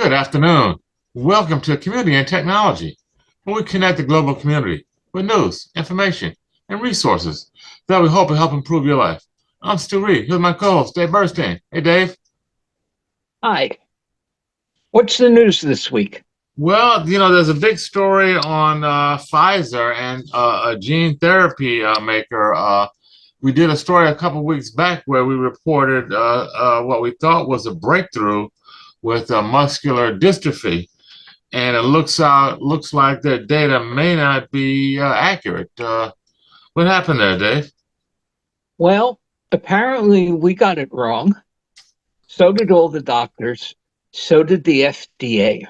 Good afternoon. Welcome to Community and Technology, where we connect the global community with news, information, and resources that we hope will help improve your life. I'm Stu Reed. Here's my co-host, Dave Burstein. Hey, Dave. Hi. What's the news this week? Well, there's a big story on Pfizer and a gene therapy maker. We did a story a couple weeks back where we reported what we thought was a breakthrough with muscular dystrophy, and it looks like their data may not be accurate. What happened there, Dave? Well, apparently we got it wrong. So did all the doctors. So did the FDA.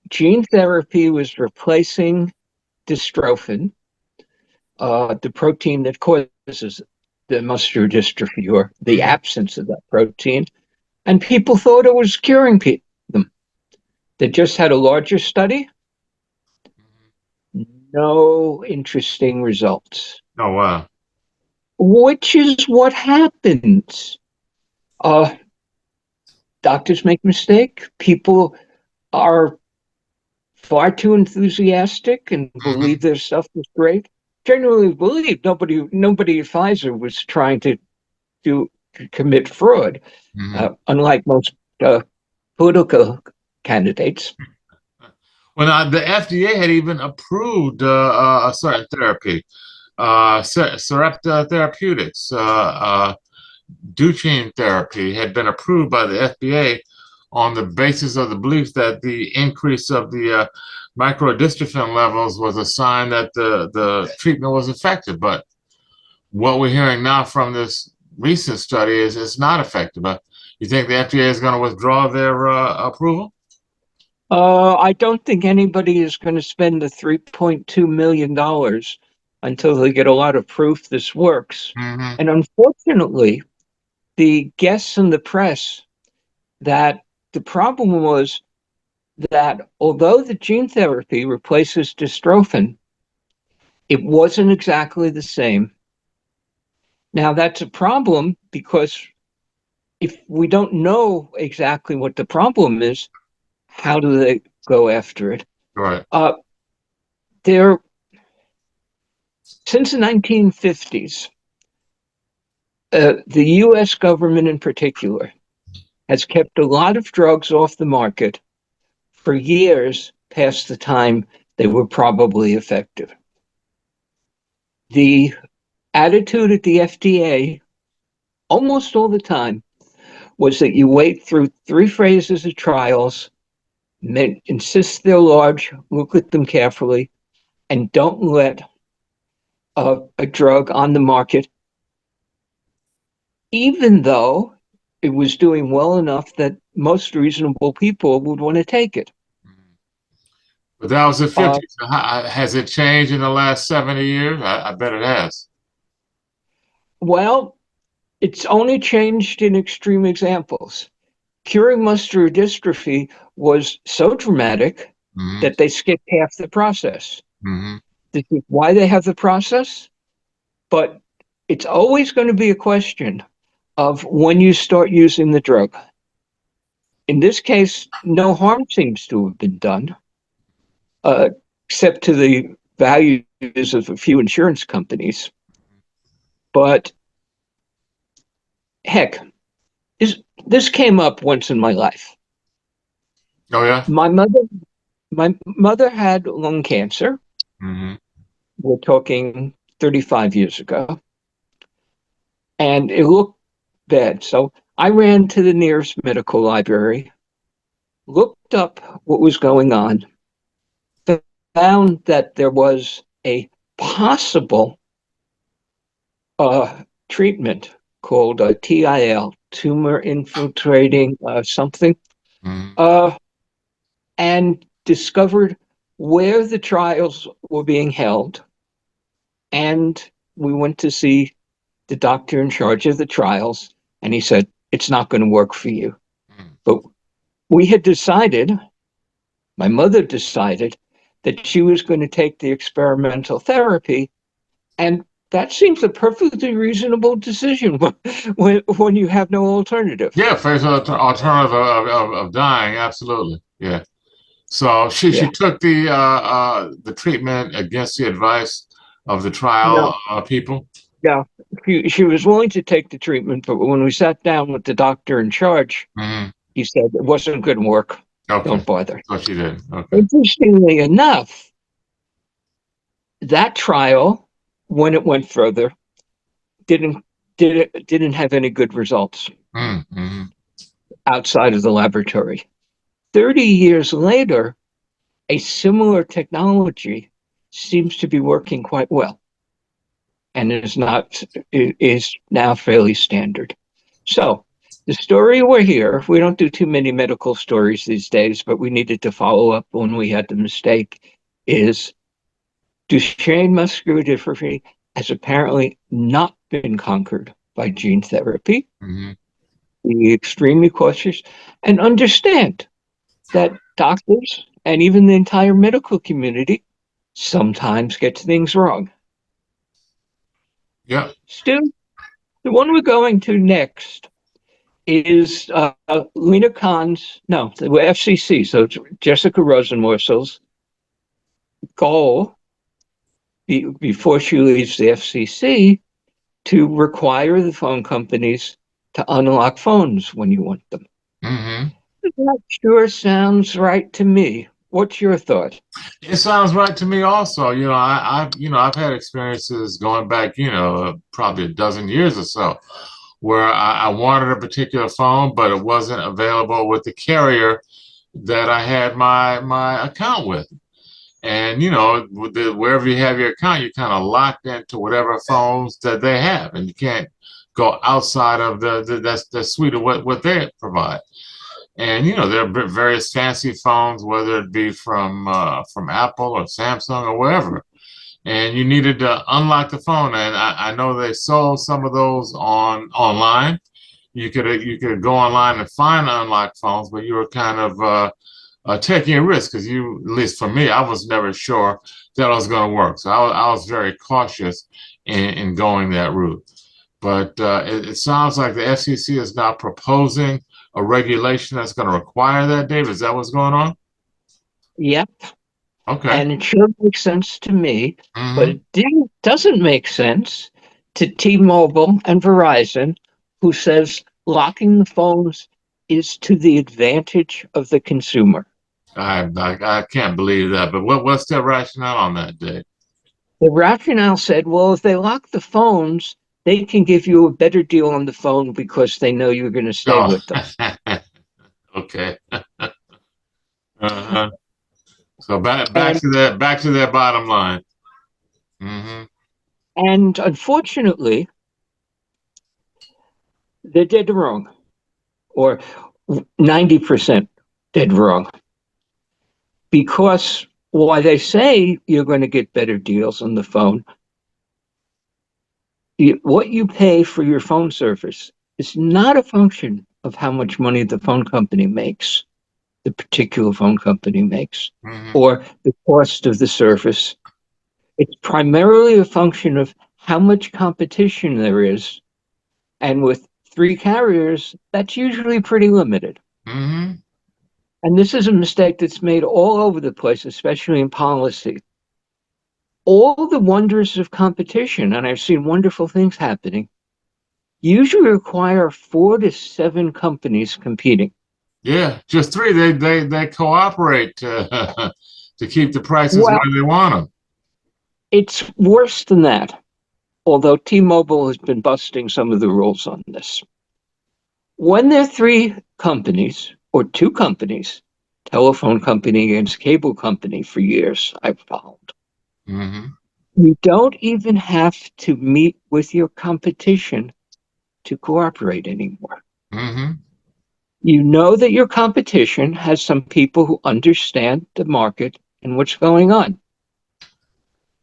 Gene therapy was replacing dystrophin, the protein that causes the muscular dystrophy, or the absence of that protein. And people thought it was curing them. They just had a larger study. No interesting results. Oh, wow. Which is what happens. Doctors make mistakes. People are far too enthusiastic and believe their stuff is great. Generally believe nobody at Pfizer was trying to commit fraud, unlike most political candidates. Well, the FDA had even approved a certain therapy, Sarepta Therapeutics, Duchenne therapy had been approved by the FDA on the basis of the belief that the increase of the microdystrophin levels was a sign that the treatment was effective. But what we're hearing now from this recent study is it's not effective. You think the FDA is going to withdraw their approval? I don't think anybody is going to spend the $3.2 million until they get a lot of proof this works. And unfortunately, the guests in the press that the problem was that although the gene therapy replaces dystrophin, it wasn't exactly the same. Now, that's a problem because if we don't know exactly what the problem is, how do they go after it? Right. Since the 1950s, the US government in particular has kept a lot of drugs off the market for years past the time they were probably effective. The attitude at the FDA almost all the time was that you wait through 3 phases of trials, insist they're large, look at them carefully, and don't let a drug on the market, even though it was doing well enough that most reasonable people would want to take it. But that was the 50s. Has it changed in the last 70 years? I bet it has. Well, it's only changed in extreme examples. Curing muscular dystrophy was so dramatic that they skipped half the process. This is why they have the process, but it's always going to be a question of when you start using the drug. In this case, no harm seems to have been done, except to the values of a few insurance companies. But heck, this came up once in my life. Oh, yeah? My mother had lung cancer. We're talking 35 years ago. And it looked bad. So I ran to the nearest medical library, looked up what was going on, found that there was a possible treatment called TIL, tumor infiltrating something, and discovered where the trials were being held. And we went to see the doctor in charge of the trials, and he said, it's not going to work for you. But we had decided, my mother decided, that she was going to take the experimental therapy, and that seems a perfectly reasonable decision when you have no alternative. Yeah, face alternative of dying, absolutely. Yeah. So she Yeah. took the treatment against the advice of the trial No, people. no. She was willing to take the treatment, but when we sat down with the doctor in charge, Hmm. he said it wasn't going to work. Okay. Don't bother. So she did. Okay. Interestingly enough, that trial, when it went further, didn't didn't have any good results Mm-hmm. outside of the laboratory. 30 years later, a similar technology seems to be working quite well and is now fairly standard. So the story we're here, we don't do too many medical stories these days, but we needed to follow up when we had the mistake, is Duchenne muscular dystrophy has apparently not been conquered by gene therapy. Mm-hmm. Be extremely cautious and understand that doctors and even the entire medical community sometimes gets things wrong. Yep. Stu, the one we're going to next is Lena Khan's, no, the FCC, so it's Jessica Rosenworcel's goal before she leaves the FCC to require the phone companies to unlock phones when you want them. Mm-hmm. That sure sounds right to me. What's your thought? It sounds right to me also. I've had experiences going back, probably a dozen years or so, where I wanted a particular phone, but it wasn't available with the carrier that I had my account with. And wherever you have your account, you're kind of locked into whatever phones that they have, and you can't go outside of the suite of what they provide. And there are various fancy phones, whether it be from Apple or Samsung or wherever. And you needed to unlock the phone, and I know they sold some of those online. You could go online and find unlocked phones, but you were kind of taking a risk because at least for me, I was never sure that it was going to work. So I was very cautious in going that route. But it sounds like the FCC is now proposing a regulation that's going to require that, Dave. Is that what's going on? Yep. Okay. And it sure makes sense to me, but Mm-hmm. it doesn't make sense to T-Mobile and Verizon, who says locking the phones is to the advantage of the consumer. I can't believe that. But what's their rationale on that, Dave? The rationale said, well, if they lock the phones, they can give you a better deal on the phone because they know you're going to stay Oh, with them. okay. Uh-huh. So back And to their bottom line. Mm-hmm. and unfortunately, they're dead wrong, or 90% dead wrong. Because while they say you're going to get better deals on the phone, what you pay for your phone service is not a function of how much money the phone company makes, the particular phone company makes, Mm-hmm. or the cost of the service. It's primarily a function of how much competition there is. And with three carriers, that's usually pretty limited. Mm-hmm. And this is a mistake that's made all over the place, especially in policy. All the wonders of competition, and I've seen wonderful things happening, usually require 4 to 7 companies competing. Yeah, just three. They cooperate to to keep the prices Well, where they want them. it's worse than that, although T-Mobile has been busting some of the rules on this. When there are 3 companies or 2 companies, telephone company against cable company for years, I've followed, Mm-hmm. you don't even have to meet with your competition to cooperate anymore. Mm-hmm. You know that your competition has some people who understand the market and what's going on.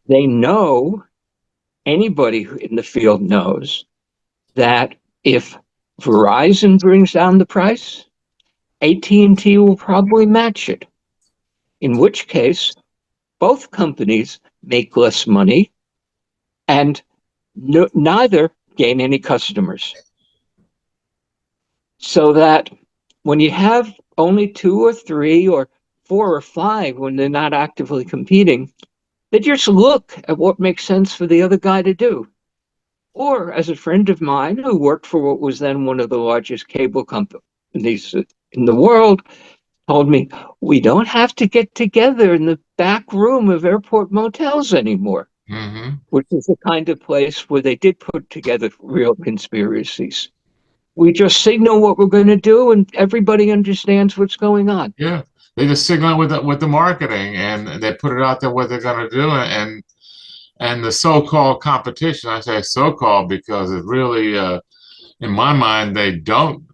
They know, anybody in the field knows, that if Verizon brings down the price, AT&T will probably match it, in which case both companies make less money and neither gain any customers. So that when you have only 2 or 3 or 4 or 5 when they're not actively competing, they just look at what makes sense for the other guy to do. Or as a friend of mine who worked for what was then one of the largest cable companies in the world told me, we don't have to get together in the back room of airport motels anymore, which is the kind of place where they did put together real conspiracies. We just signal what we're going to do, and everybody understands what's going on. Yeah, they just signal with the marketing, and they put it out there what they're going to do, and the so-called competition. I say so-called because it really, in my mind, they don't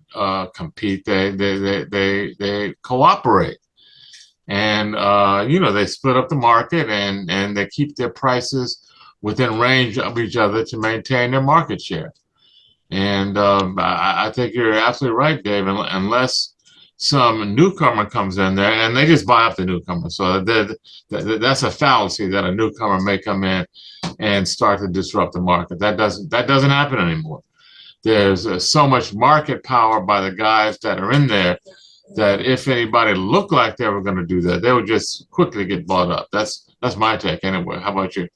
compete. They cooperate, and you know, they split up the market, and they keep their prices within range of each other to maintain their market share. And I think you're absolutely right, Dave. Unless some newcomer comes in there and they just buy up the newcomer, so that's a fallacy that a newcomer may come in and start to disrupt the market. That doesn't happen anymore. There's so much market power by the guys that are in there that if anybody looked like they were going to do that, they would just quickly get bought up. That's my take anyway. How about you?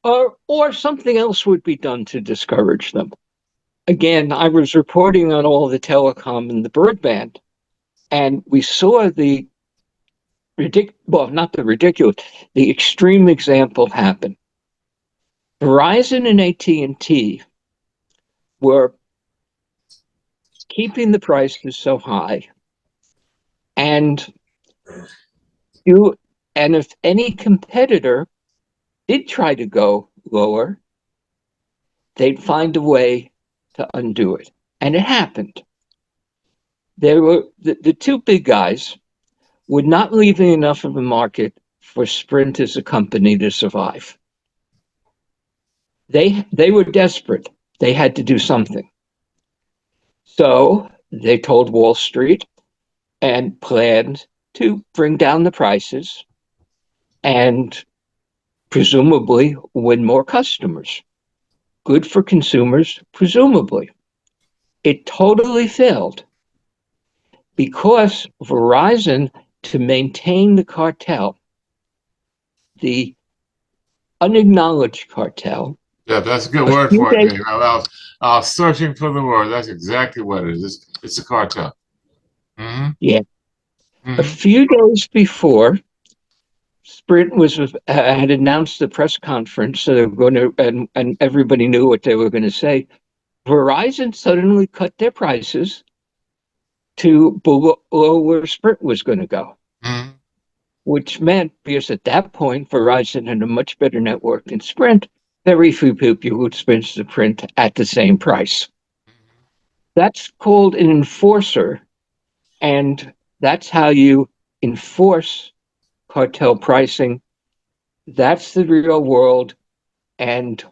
Or something else would be done to discourage them. Again, I was reporting on all the telecom and the broadband, and we saw the not the ridiculous, the extreme example happen. Verizon and AT&T were keeping the prices so high, and if any competitor did try to go lower, they'd find a way to undo it. And it happened. There were the two big guys were not leaving enough of a market for Sprint as a company to survive. They were desperate. They had to do something. So they told Wall Street and planned to bring down the prices and presumably win more customers. Good for consumers, presumably. It totally failed because Verizon, to maintain the cartel, the unacknowledged cartel. Yeah, that's a good word for it, Dave. I was searching for the word. That's exactly what it is. It's a cartel. Mm-hmm. Yeah. Mm-hmm. A few days before, Sprint had announced the press conference, so they were going to, and everybody knew what they were going to say. Verizon suddenly cut their prices to below where Sprint was going to go, which meant, because at that point, Verizon had a much better network than Sprint, very few people would spend Sprint at the same price. That's called an enforcer, and that's how you enforce cartel pricing. That's the real world, and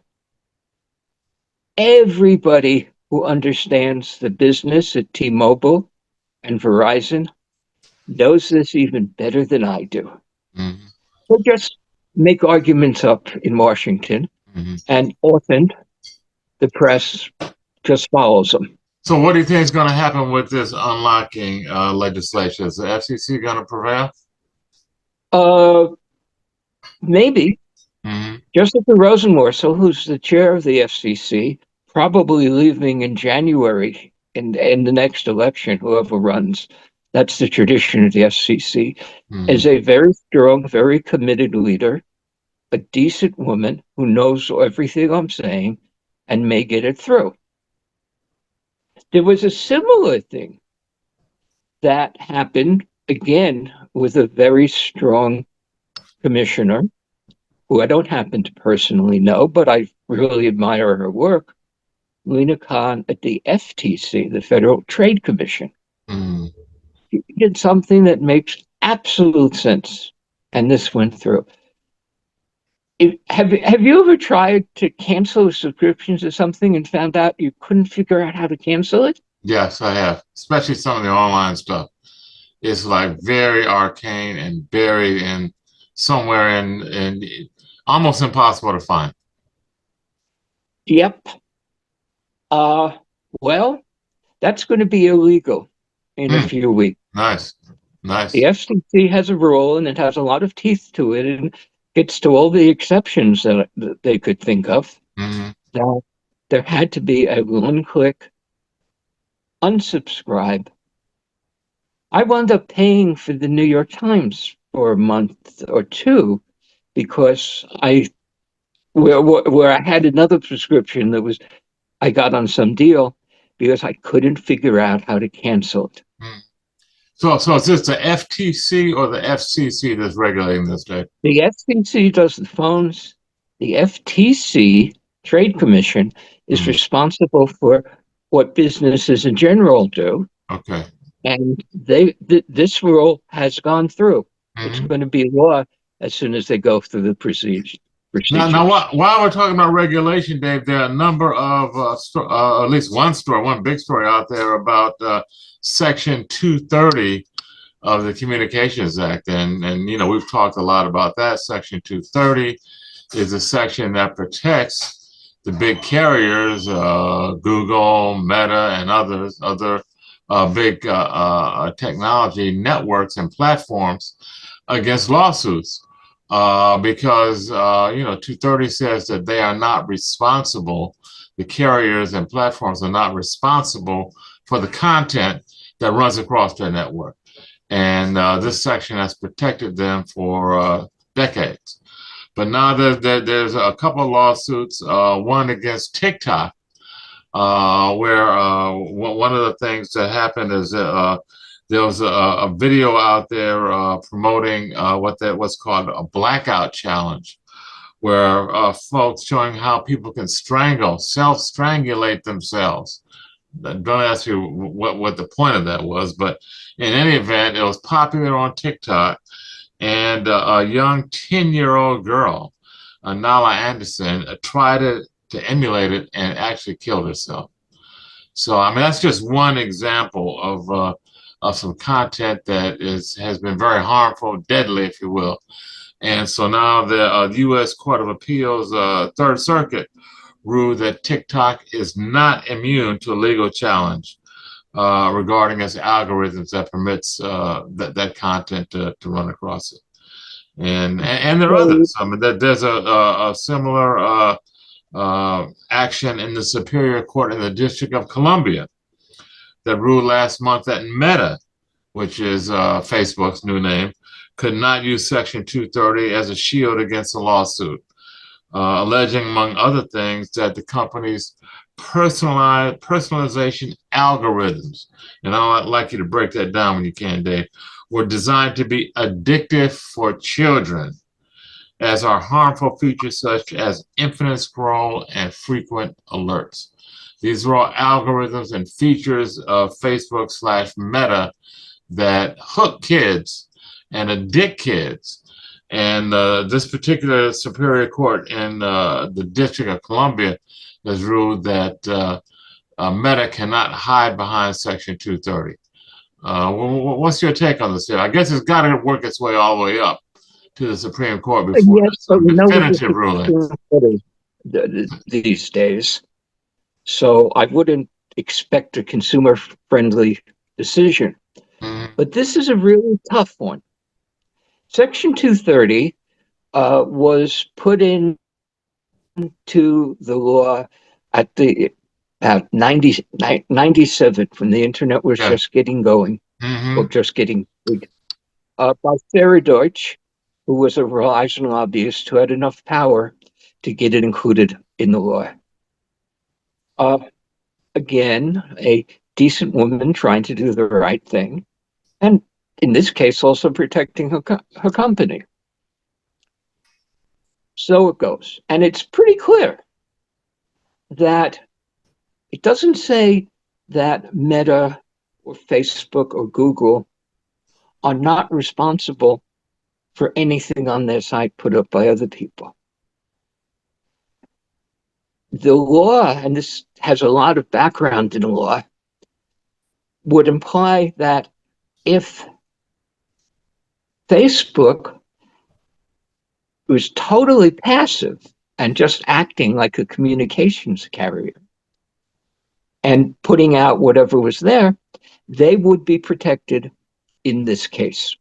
everybody who understands the business at T-Mobile and Verizon knows this even better than I do. Mm-hmm. They just make arguments up in Washington, and often the press just follows them. So what do you think is going to happen with this unlocking legislation? Is the FCC going to prevail? Maybe. Mm-hmm. Jessica Rosenworcel, who's the chair of the FCC, probably leaving in January in the next election, whoever runs. That's the tradition of the FCC, is a very strong, very committed leader, a decent woman who knows everything I'm saying and may get it through. There was a similar thing that happened, again, with a very strong commissioner, who I don't happen to personally know, but I really admire her work, Lina Khan at the FTC, the Federal Trade Commission. She did something that makes absolute sense, and this went through. Have you ever tried to cancel a subscription to something and found out you couldn't figure out how to cancel it? Yes, I have, especially some of the online stuff. It's like very arcane and buried in somewhere in almost impossible to find. Yep. Well, that's going to be illegal in a few weeks. Nice. The FCC has a rule, and it has a lot of teeth to it, and gets to all the exceptions that they could think of. Mm-hmm. Now, there had to be a one-click unsubscribe. I wound up paying for the New York Times for a month or two because where I had another prescription I got on some deal because I couldn't figure out how to cancel it. So is this the FTC or the FCC that's regulating this, Dave? The FCC does the phones. The FTC, Trade Commission, is responsible for what businesses in general do. Okay. And this rule has gone through. It's going to be law as soon as they go through the procedures. Now, while we're talking about regulation, Dave, there are a number of, at least one big story out there about Section 230 of the Communications Act. And we've talked a lot about that. Section 230 is a section that protects the big carriers, Google, Meta, and other big technology networks and platforms against lawsuits. Because 230 says that they are not responsible, the carriers and platforms are not responsible for the content that runs across their network. And this section has protected them for decades. But now there's a couple of lawsuits, one against TikTok, where one of the things that happened is there was a video out there promoting what's called a blackout challenge, where folks showing how people can self-strangulate themselves. Don't ask you what the point of that was, but in any event, it was popular on TikTok, and a young 10-year-old girl, Nala Anderson, tried to emulate it and actually killed herself. So, I mean, that's just one example of some content that has been very harmful, deadly, if you will. And so now the U.S. Court of Appeals, Third Circuit, ruled that TikTok is not immune to a legal challenge regarding its algorithms that permits that content to run across it. And there are others. I mean, there's a similar action in the Superior Court in the District of Columbia that ruled last month that Meta, which is Facebook's new name, could not use Section 230 as a shield against a lawsuit, alleging, among other things, that the company's personalization algorithms, and I'd like you to break that down when you can, Dave, were designed to be addictive for children, as are harmful features such as infinite scroll and frequent alerts. These are all algorithms and features of Facebook/Meta that hook kids and addict kids. And this particular Superior Court in the District of Columbia has ruled that Meta cannot hide behind Section 230. What's your take on this? I guess it's got to work its way all the way up to the Supreme Court before some definitive ruling. These days. So I wouldn't expect a consumer-friendly decision. But this is a really tough one. Section 230 was put into the law at about 97, when the internet was just getting going, or just getting big, by Sarah Deutsch, who was a Verizon lobbyist who had enough power to get it included in the law. Again, a decent woman trying to do the right thing, and in this case, also protecting her company. So it goes. And it's pretty clear that it doesn't say that Meta or Facebook or Google are not responsible for anything on their site put up by other people. The law, and this has a lot of background in the law, would imply that if Facebook was totally passive and just acting like a communications carrier and putting out whatever was there, they would be protected in this case.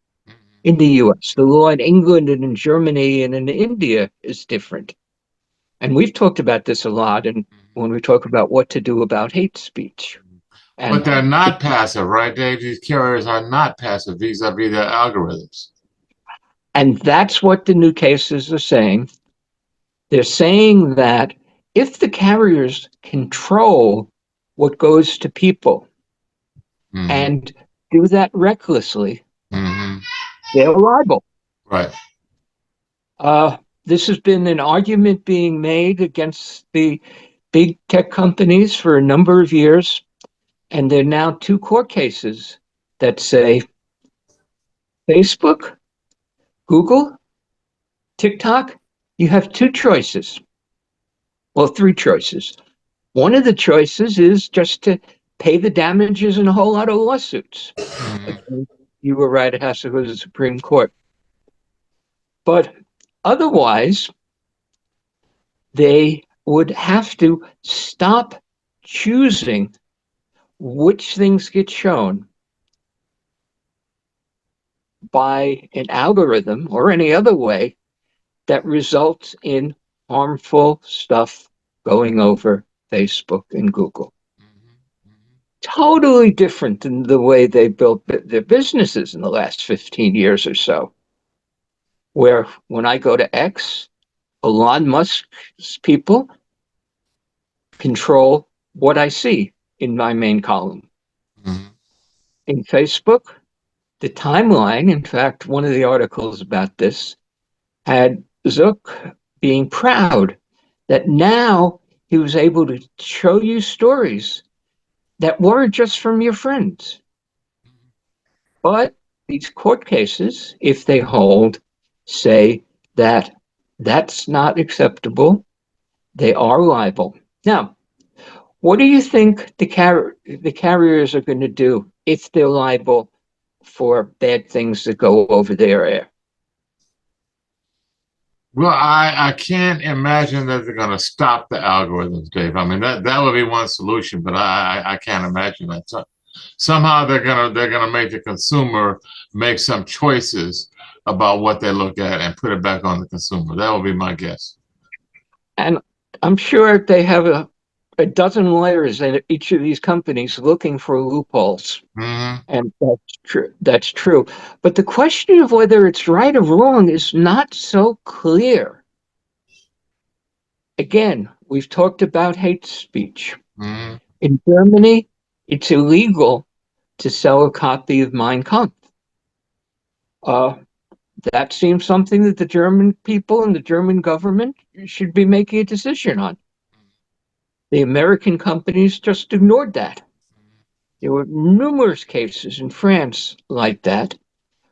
In the US, the law in England and in Germany and in India is different. And we've talked about this a lot and when we talk about what to do about hate speech. But And they're not passive, right, Dave? These carriers are not passive vis-a-vis their algorithms. and that's what the new cases are saying. They're saying that if the carriers control what goes to people and do that recklessly, they're liable. Right. This has been an argument being made against the big tech companies for a number of years, and there are now two court cases that say Facebook, Google, TikTok, you have two choices. Well, three choices. One of the choices is just to pay the damages in a whole lot of lawsuits. Again, you were right, it has to go to the Supreme Court. But otherwise, they would have to stop choosing which things get shown by an algorithm or any other way that results in harmful stuff going over Facebook and Google. Totally different than the way they built their businesses in the last 15 years or so, where when I go to X, Elon Musk's people control what I see in my main column. In Facebook, the timeline, in fact, one of the articles about this had Zuck being proud that now he was able to show you stories that weren't just from your friends. But these court cases, if they hold, say that that's not acceptable. They are liable. Now, what do you think the carriers are going to do if they're liable for bad things that go over their air? Well, I can't imagine that they're going to stop the algorithms, Dave. I mean, that would be one solution, but I can't imagine that. So somehow they're gonna make the consumer make some choices about what they look at and put it back on the consumer. That would be my guess. And I'm sure they have a dozen lawyers in each of these companies looking for loopholes. And that's true. But the question of whether it's right or wrong is not so clear. Again, we've talked about hate speech. In Germany, it's illegal to sell a copy of Mein Kampf. That seems something that the German people and the German government should be making a decision on. The American companies just ignored that. There were numerous cases in France like that,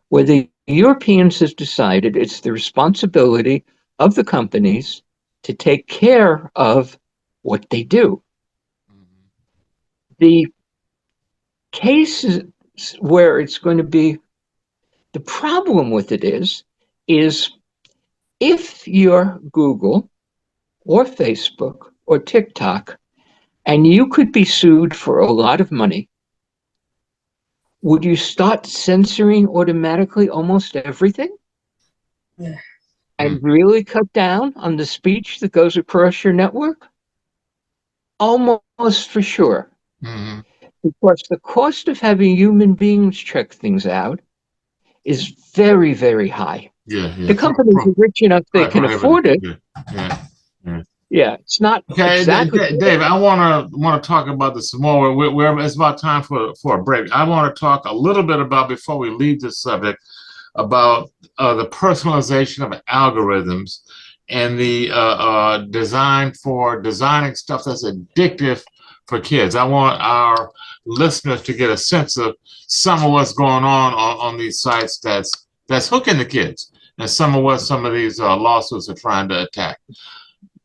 where the Europeans have decided it's the responsibility of the companies to take care of what they do. The cases where it's going to be, the problem with it is if you're Google or Facebook or TikTok, and you could be sued for a lot of money, would you start censoring automatically almost everything? Yeah. And really cut down on the speech that goes across your network? Almost for sure. Because the cost of having human beings check things out is very, very high. The companies are rich enough they can afford it. Yeah, it's not exactly. Dave, I want to talk about this some more. It's about time for a break. I want to talk a little bit about, before we leave this subject, about the personalization of algorithms and the designing stuff that's addictive for kids. I want our listeners to get a sense of some of what's going on these sites that's hooking the kids, and some of what some of these lawsuits are trying to attack.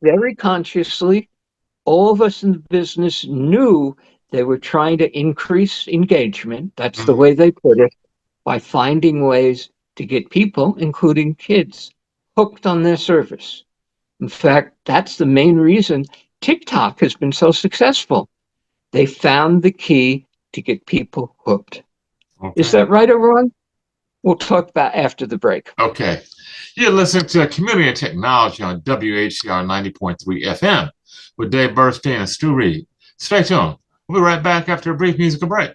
Very consciously, all of us in the business knew they were trying to increase engagement. That's the way they put it, by finding ways to get people, including kids, hooked on their service. In fact, that's the main reason TikTok has been so successful. They found the key to get people hooked. Okay. Is that right or wrong? We'll talk about after the break. Okay. You're listening to Community and Technology on WHCR 90.3 FM with Dave Bernstein and Stu Reed. Stay tuned. We'll be right back after a brief musical break.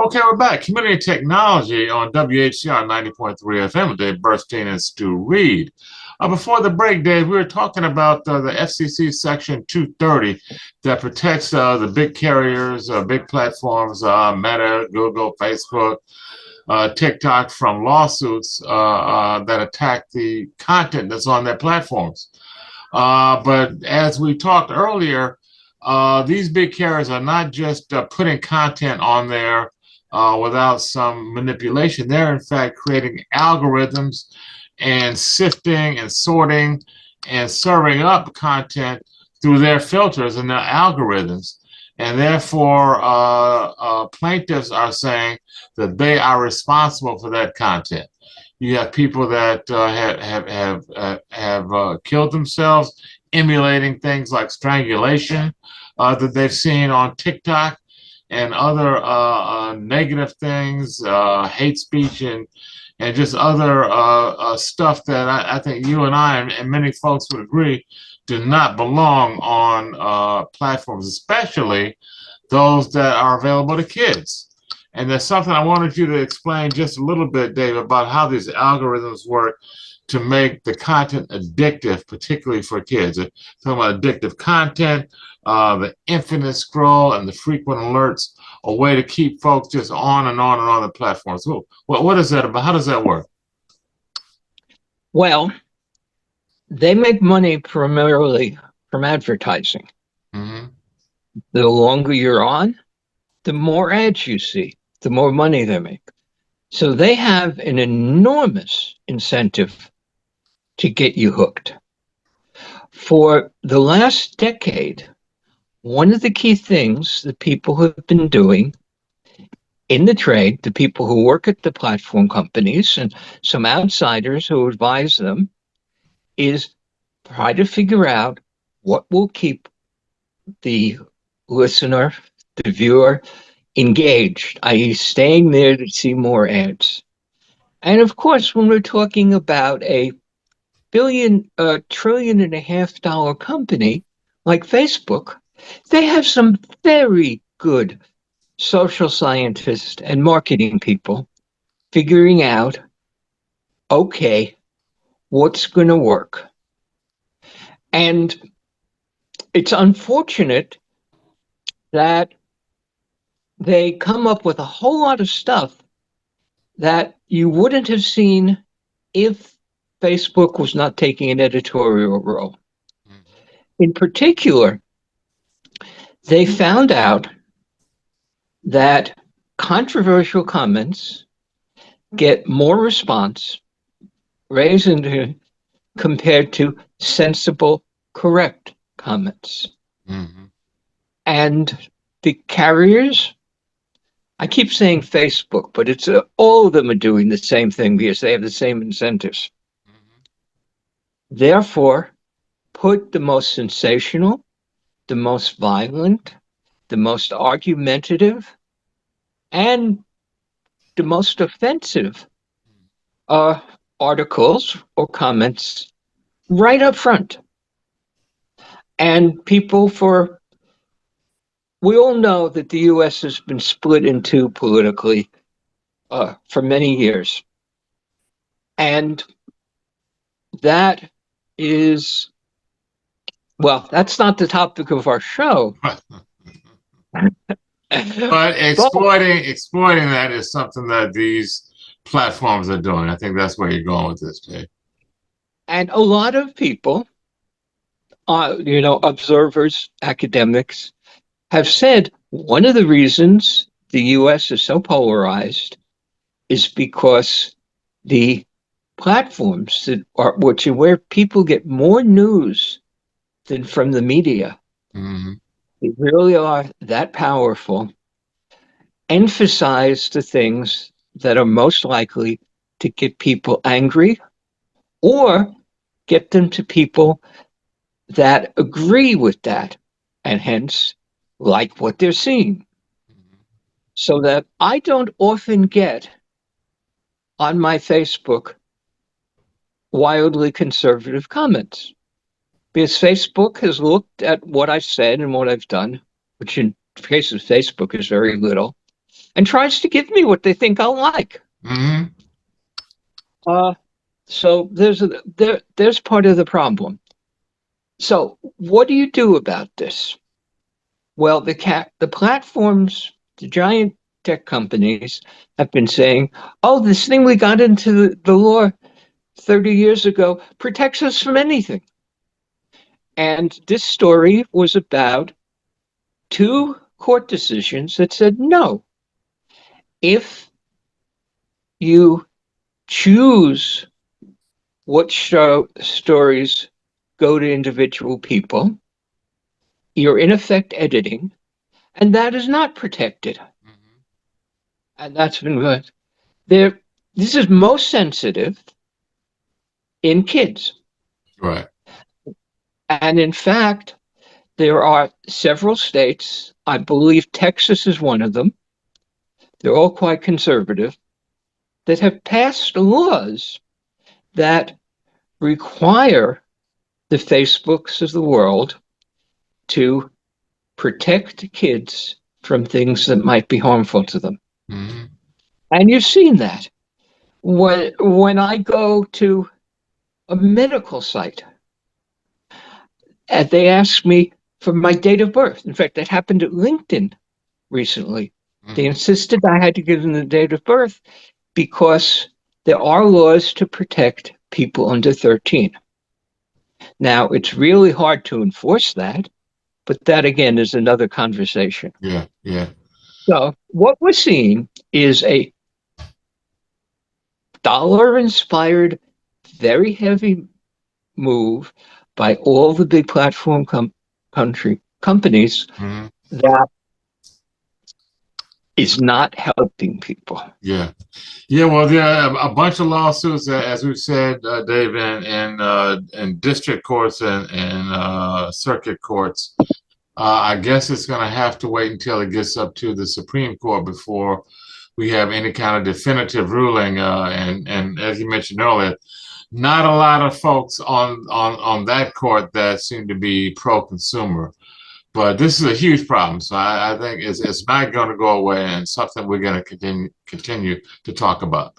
Okay, we're back. Community Technology on WHCR 90.3 FM with Dave Bernstein and Stu Reed. Before the break, Dave, we were talking about the FCC Section 230 that protects the big carriers, big platforms, Meta, Google, Facebook, TikTok from lawsuits that attack the content that's on their platforms. But as we talked earlier, these big carriers are not just putting content on there without some manipulation. They're in fact creating algorithms and sifting and sorting and serving up content through their filters and their algorithms. And therefore, plaintiffs are saying that they are responsible for that content. You have people that have killed themselves emulating things like strangulation that they've seen on TikTok and other negative things, hate speech, and just other stuff that I think you and I and many folks would agree do not belong on platforms, especially those that are available to kids. And there's something I wanted you to explain just a little bit, Dave, about how these algorithms work to make the content addictive, particularly for kids. Talking about addictive content, the infinite scroll, and the frequent alerts, a way to keep folks just on and on and on the platforms. So what is that about? How does that work? Well, they make money primarily from advertising. Mm-hmm. The longer you're on, the more ads you see, the more money they make. So they have an enormous incentive to get you hooked. For the last decade, one of the key things that people have been doing in the trade, the people who work at the platform companies and some outsiders who advise them, is try to figure out what will keep the listener, the viewer, engaged, i.e. staying there to see more ads. And of course, when we're talking about a trillion and a half dollar company like Facebook, they have some very good social scientists and marketing people figuring out, okay, what's going to work. And it's unfortunate that they come up with a whole lot of stuff that you wouldn't have seen if Facebook was not taking an editorial role. Mm-hmm. In particular, they found out that controversial comments get more response compared to sensible, correct comments. Mm-hmm. And the carriers, I keep saying Facebook, but it's all of them are doing the same thing because they have the same incentives. Mm-hmm. Therefore, put the most sensational, the most violent, the most argumentative, and the most offensive articles or comments right up front. And we all know that the U.S. has been split in two politically for many years. And that is, well, that's not the topic of our show. But exploiting that is something that these platforms are doing. I think that's where you're going with this, Dave. And a lot of people, observers, academics, have said one of the reasons the U.S. is so polarized is because the platforms that are where people get more news than from the media. Mm-hmm. They really are that powerful. Emphasize the things that are most likely to get people angry or get them to people that agree with that and hence like what they're seeing. So that I don't often get on my Facebook wildly conservative comments. Because Facebook has looked at what I've said and what I've done, which in the case of Facebook is very little, and tries to give me what they think I'll like. Mm-hmm. So there's part of the problem. So what do you do about this? Well, the platforms, the giant tech companies have been saying, "Oh, this thing we got into the law 30 years ago protects us from anything." And this story was about two court decisions that said no. If you choose what stories go to individual people, you're in effect editing, and that is not protected. Mhm. And that's been good. There, this is most sensitive in kids. Right. And in fact, there are several states, I believe Texas is one of them, they're all quite conservative, that have passed laws that require the Facebooks of the world to protect kids from things that might be harmful to them. Mhm. And you've seen that. When I go to a medical site and they ask me for my date of birth, in fact, that happened at LinkedIn recently. They Mhm. insisted I had to give them the date of birth because there are laws to protect people under 13. Now, it's really hard to enforce that, but that again is another conversation. Yeah. Yeah. So, what we're seeing is a dollar inspired, very heavy move by all the big platform country companies Mhm. that is not helping people. Yeah. Yeah. Well, there are a bunch of lawsuits, as we've said, Dave, in district courts and circuit courts. I guess it's going to have to wait until it gets up to the Supreme Court before we have any kind of definitive ruling. And as you mentioned earlier, not a lot of folks on that court that seem to be pro-consumer. But this is a huge problem, so I think it's not going to go away, and something we're going to continue to talk about.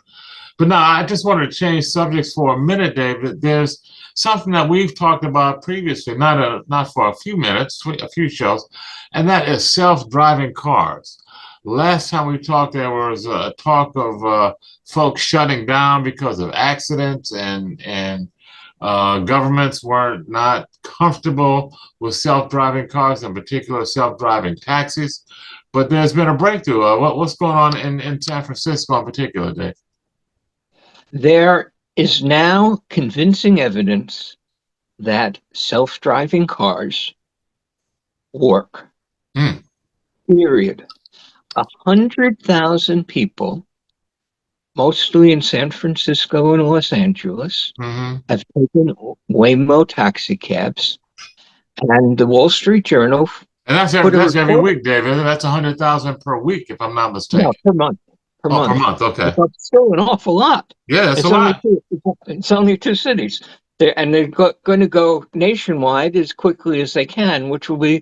But now I just wanted to change subjects for a minute, David. There's something that we've talked about previously, not for a few minutes, a few shows, and that is self-driving cars. Last time we talked, there was a talk of folks shutting down because of accidents, and governments were not comfortable with self-driving cars, in particular self-driving taxis. But there's been a breakthrough. What's going on in San Francisco in particular, Dave? There is now convincing evidence that self-driving cars work. Mm. Period. 100,000 people, mostly in San Francisco and Los Angeles, Hmm. have taken Waymo taxi cabs, and the Wall Street Journal And put a that's every report. week, David. That's 100,000 per week, if I'm not No, mistaken. per month. Per Oh, per month. month. Okay. But still an awful lot. Yeah, that's a It's only lot. two, it's only two cities. And they're going to go nationwide as quickly as they can, which will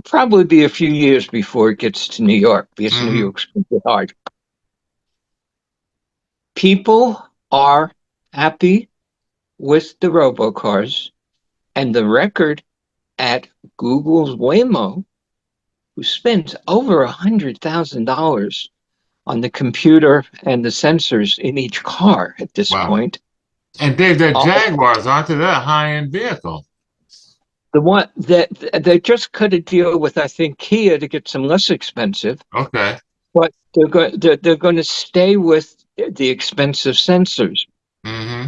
probably be a few years before it gets to New York, because New Hmm. York's going to be hard. People are happy with the robocars, and the record at Google's Waymo, who spends over $100,000 on the computer and the sensors in each car at this Wow. point. And Dave, they're Uh, Jaguars, aren't they? They're a high-end vehicle. the one that they just cut a deal with, I think, Kia to get some less expensive, Okay. but they're going to stay with the expensive sensors. Hmm.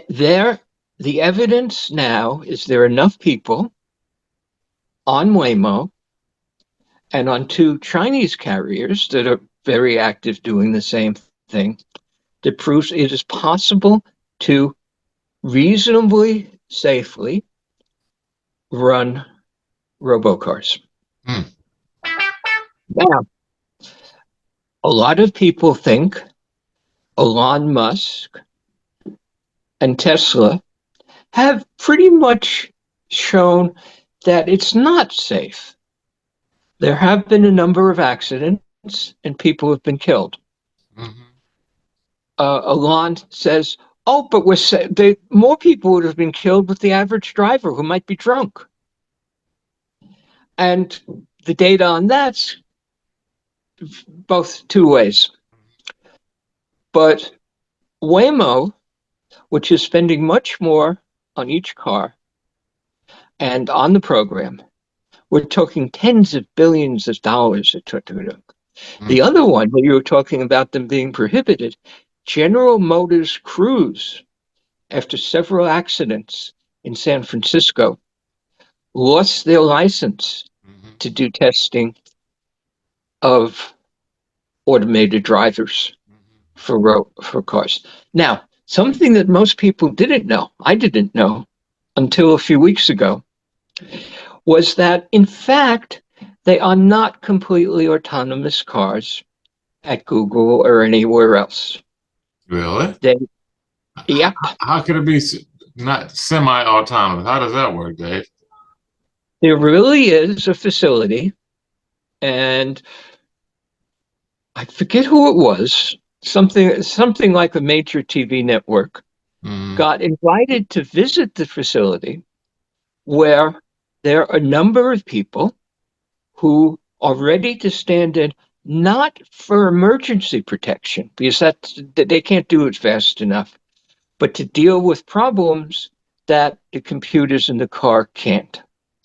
There, the evidence now is there are enough people on Waymo and on two Chinese carriers that are very active doing the same thing that proves it is possible to reasonably safely run robocars. Mm. Now, a lot of people think Elon Musk and Tesla have pretty much shown that it's not safe. There have been a number of accidents and people have been killed. Hmm. Elon says, "Oh, but more people would have been killed with the average driver who might be drunk." And the data on that's both two ways. But Waymo, which is spending much more on each car and on the program, we're talking tens of billions of dollars it took to do. The other one, where you were talking about them being prohibited, General Motors Cruise, after several accidents in San Francisco, lost their license to do testing of automated drivers for cars. Now, something that most people didn't know, I didn't know until a few weeks ago, was that, in fact, they are not completely autonomous cars at Google or anywhere else. Really? Yep. How could it be not semi-autonomous? How does that work, Dave? There really is a facility, and I forget who it was, something like a major TV network, got invited to visit the facility where there are a number of people who are ready to stand in, not for emergency protection, because they can't do it fast enough, but to deal with problems that the computers in the car can't.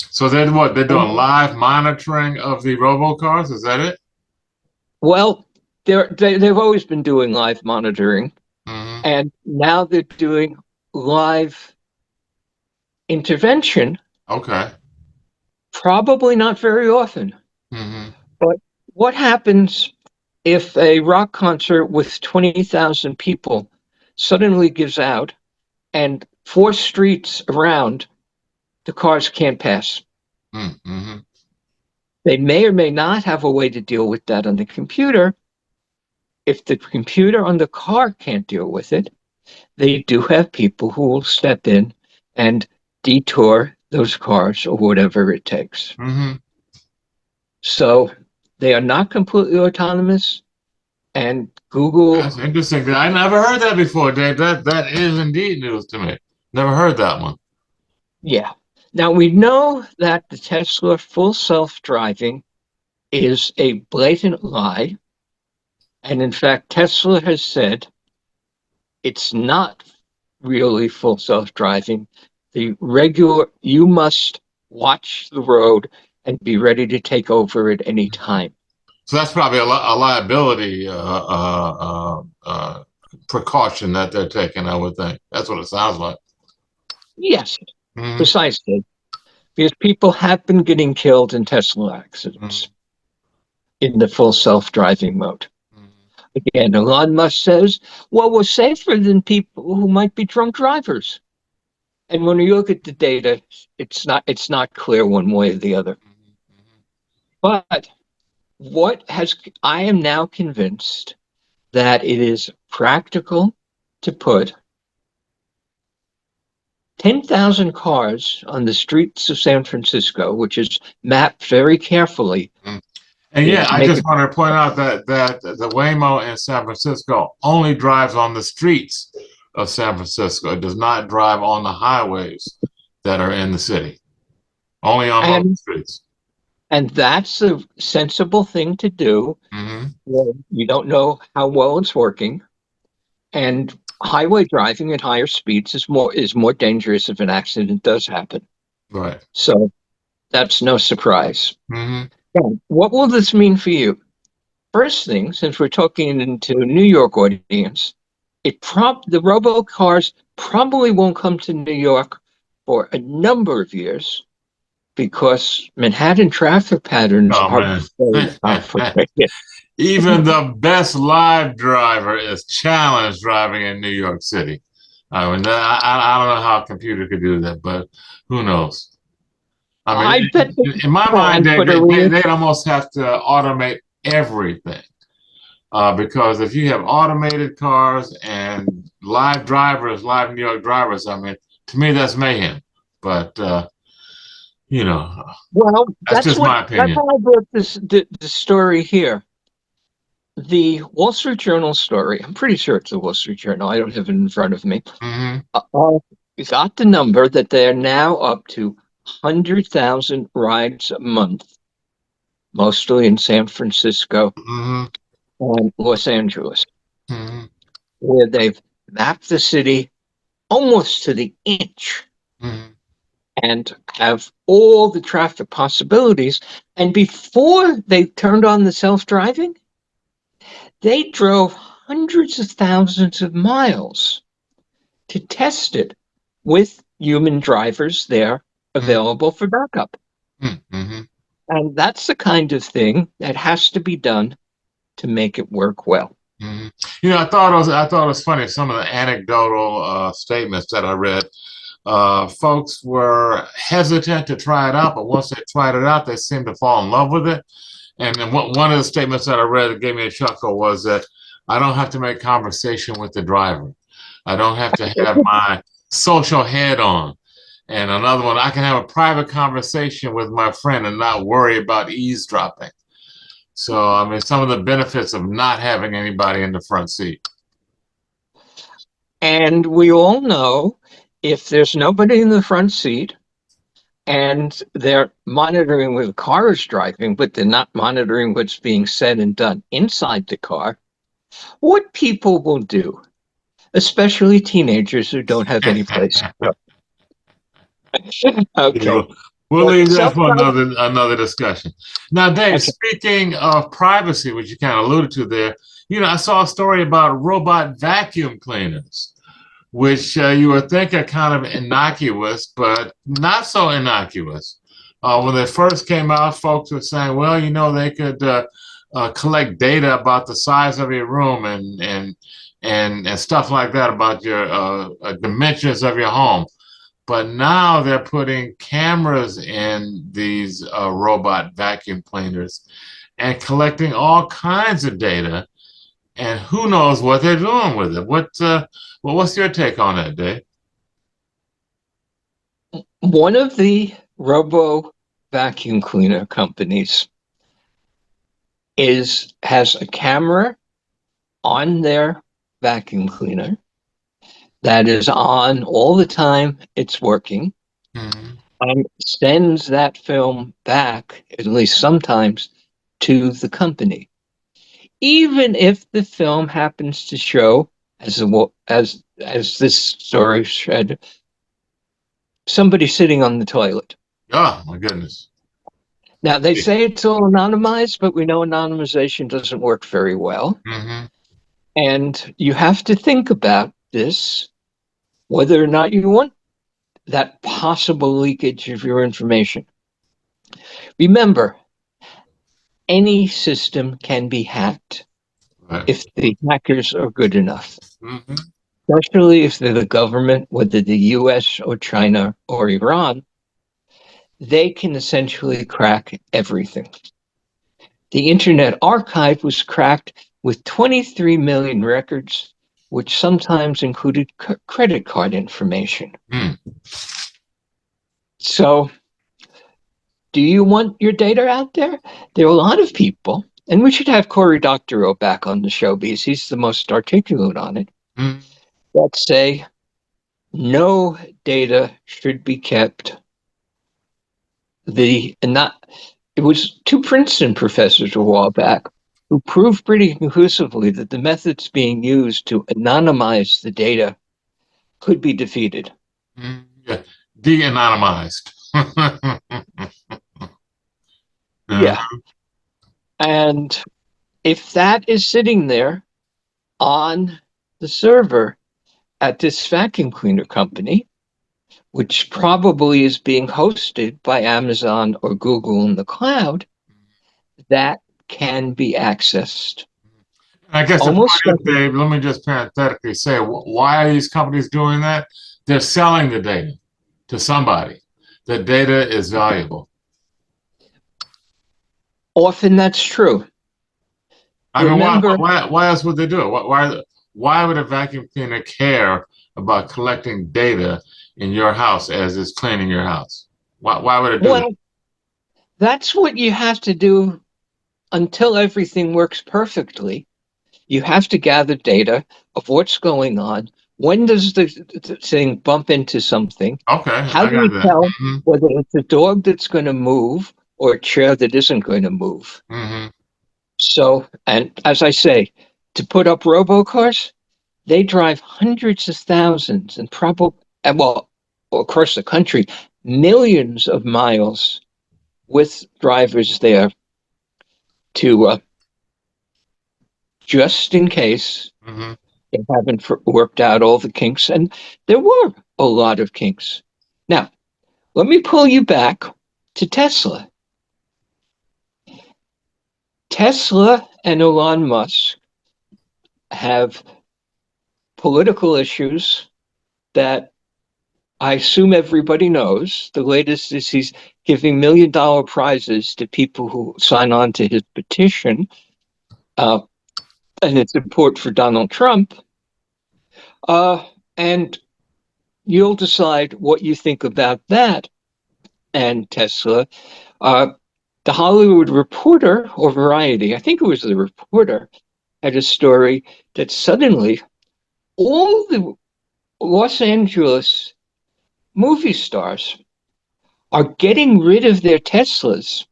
So then what? They're doing live monitoring of the robocars? Is that it? Well, they've always been doing live monitoring, and now they're doing live intervention. Okay. Probably not very often. But what happens if a rock concert with 20,000 people suddenly gives out and 4 streets around the cars can't pass? They may or may not have a way to deal with that on the computer. If the computer on the car can't deal with it, they do have people who will step in and detour those cars or whatever it takes. So they are not completely autonomous, and Google... That's interesting. I never heard that before, Dave. That is indeed news to me. Never heard that one. Yeah. Now, we know that the Tesla full self-driving is a blatant lie. And in fact, Tesla has said it's not really full self-driving. You must watch the road and be ready to take over at any time. So that's probably a liability precaution that they're taking, I would think. That's what it sounds like. Yes, precisely. Because people have been getting killed in Tesla accidents in the full self-driving mode. Again, Elon Musk says, well, we're safer than people who might be drunk drivers. And when you look at the data, it's not clear one way or the other. But I am now convinced that it is practical to put 10,000 cars on the streets of San Francisco, which is mapped very carefully. And yeah, I just want to point out that the Waymo in San Francisco only drives on the streets of San Francisco. It does not drive on the highways that are in the city. Only on the streets. And that's a sensible thing to do. You don't know how well it's working. And highway driving at higher speeds is more dangerous if an accident does happen. Right. So that's no surprise. What will this mean for you? First thing, since we're talking to a New York audience, the robocars probably won't come to New York for a number of years because Manhattan traffic patterns are very complicated. Even the best live driver is challenged driving in New York City. I mean, I don't know how a computer could do that, but who knows? I mean, in my mind, they'd almost have to automate everything. Because if you have automated cars and live New York drivers, I mean, to me, that's mayhem. But, you know, well, that's just my opinion. That's why I brought the story here. the Wall Street Journal story, I'm pretty sure it's the Wall Street Journal. I don't have it in front of me. Got the number that they're now up to 100,000 rides a month, mostly in San Francisco and Los Angeles, where they've mapped the city almost to the inch and have all the traffic possibilities. And before they turned on the self-driving, they drove hundreds of thousands of miles to test it with human drivers there available for backup. And that's the kind of thing that has to be done to make it work well. You know, I thought it was funny, some of the anecdotal statements that I read. Folks were hesitant to try it out, but once they tried it out, they seemed to fall in love with it. And then one of the statements that I read that gave me a chuckle was that I don't have to make conversation with the driver. I don't have to have my social head on. And another one, I can have a private conversation with my friend and not worry about eavesdropping. So, I mean, some of the benefits of not having anybody in the front seat. And we all know if there's nobody in the front seat and they're monitoring where the car is driving, but they're not monitoring what's being said and done inside the car, what people will do, especially teenagers who don't have any place to go. Okay. We'll leave that for another discussion. Now, Dave, speaking of privacy, which you kind of alluded to there, you know, I saw a story about robot vacuum cleaners, which you would think are kind of innocuous, but not so innocuous. When they first came out, folks were saying, well, you know, they could collect data about the size of your room and stuff like that, about your dimensions of your home. But now they're putting cameras in these robot vacuum cleaners and collecting all kinds of data, and who knows what they're doing with it. What's your take on that, Dave? One of the robo vacuum cleaner companies has a camera on their vacuum cleaner that is on all the time it's working, and sends that film back, at least sometimes, to the company. Even if the film happens to show, as this story said, somebody sitting on the toilet. Oh, my goodness. Now, they say it's all anonymized, but we know anonymization doesn't work very well. And you have to think about this, whether or not you want that possible leakage of your information. Remember, any system can be hacked if the hackers are good enough, especially if they're the government, whether the US or China or Iran. They can essentially crack everything. The Internet Archive was cracked with 23 million records, which sometimes included credit card information. So, do you want your data out there? There are a lot of people, and we should have Cory Doctorow back on the show because he's the most articulate on it, that say no data should be kept. It was two Princeton professors a while back who proved pretty conclusively that the methods being used to anonymize the data could be defeated. Yeah, de-anonymized. Yeah. And if that is sitting there on the server at this vacuum cleaner company, which probably is being hosted by Amazon or Google in the cloud, that can be accessed. I guess the point is, Dave, let me just parenthetically say, why are these companies doing that? They're selling the data to somebody. The data is valuable. Often that's true. I mean, why else would they do it? Why would a vacuum cleaner care about collecting data in your house as it's cleaning your house? Why would it do that? That's what you have to do until everything works perfectly. you have to gather data of what's going on. When does the thing bump into something? Okay, How I do got we that. tell whether it's a dog that's going to move or a chair that isn't going to move? Mm-hmm. So, and as I say, to put up robocars, they drive hundreds of thousands and probably, well, across the country, millions of miles with drivers there to just in case Mm-hmm. they haven't worked out all the kinks. And there were a lot of kinks. Now, let me pull you back to Tesla. Tesla and Elon Musk have political issues that I assume everybody knows. The latest is he's giving $1 million prizes to people who sign on to his petition. And it's support for Donald Trump. And you'll decide what you think about that and Tesla. The Hollywood Reporter or Variety, I think it was the Reporter, had a story that suddenly all the Los Angeles movie stars are getting rid of their Teslas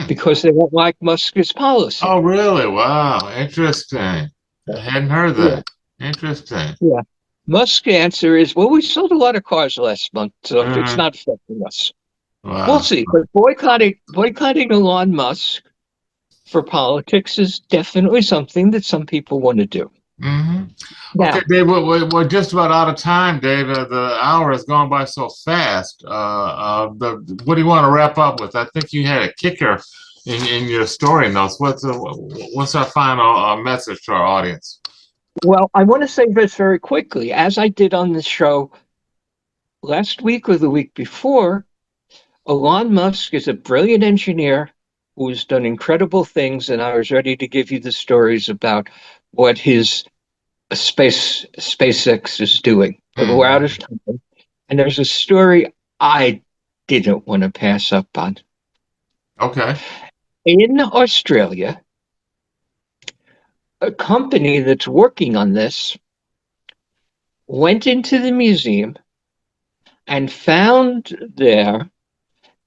because they don't like Musk's policy. Oh, really? Wow. Interesting. I hadn't heard that. Yeah. Interesting. Yeah. Musk's answer is, well, we sold a lot of cars last month, so it's not affecting us. Wow. We'll see. But boycotting Elon Musk for politics is definitely something that some people want to do. Mm-hmm. Now, okay, Dave, we're just about out of time, Dave. The hour has gone by so fast. What do you want to wrap up with? I think you had a kicker in your story notes. What's our final message to our audience? Well, I want to say this very quickly. As I did on the show last week or the week before, Elon Musk is a brilliant engineer who's done incredible things, and I was ready to give you the stories about what his SpaceX is doing. But we're out of time. And there's a story I didn't want to pass up on. Okay. In Australia, a company that's working on this went into the museum and found there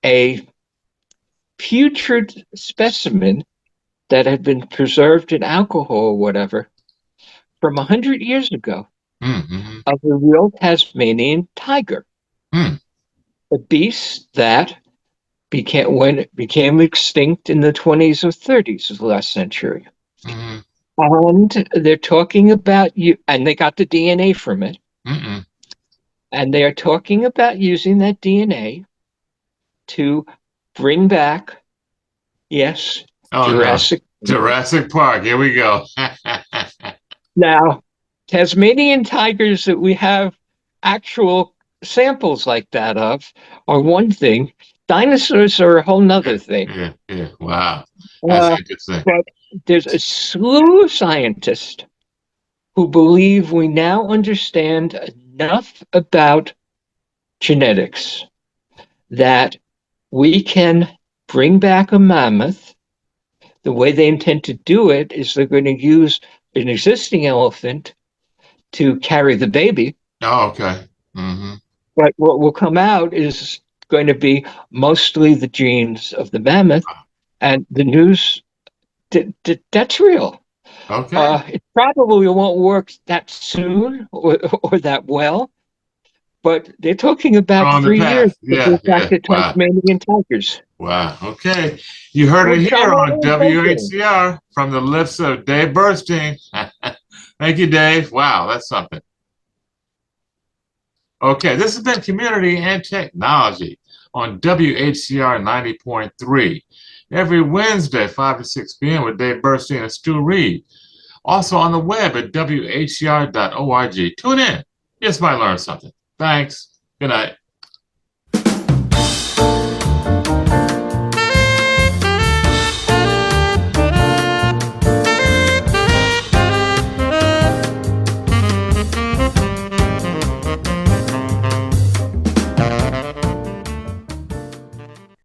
a putrid specimen that had been preserved in alcohol or whatever from 100 years ago of a real Tasmanian tiger, a beast that became extinct in the 20s or 30s of the last century. And they're talking about you, and they got the DNA from it. And they are talking about using that DNA to bring back, yes, Jurassic Park. Here we go. Now, Tasmanian tigers that we have actual samples like that of are one thing. Dinosaurs are a whole nother thing. Yeah. Wow. That's interesting. But there's a slew of scientists who believe we now understand enough about genetics that we can bring back a mammoth. The way they intend to do it is they're going to use an existing elephant to carry the baby. Oh, okay. But what will come out is going to be mostly the genes of the mammoth, and the news that's real. Okay. It probably won't work that soon or that well, but they're talking about 3 years to go back to Tasmanian tigers. Wow. Okay. You heard it here on WHCR from the lips of Dave Burstein. Thank you, Dave. Wow, that's something. Okay, this has been Community and Technology on WHCR 90.3 every Wednesday, 5 to 6 p.m. with Dave Burstein and Stu Reed. Also on the web at WHCR.org. Tune in. You just might learn something. Thanks. Good night.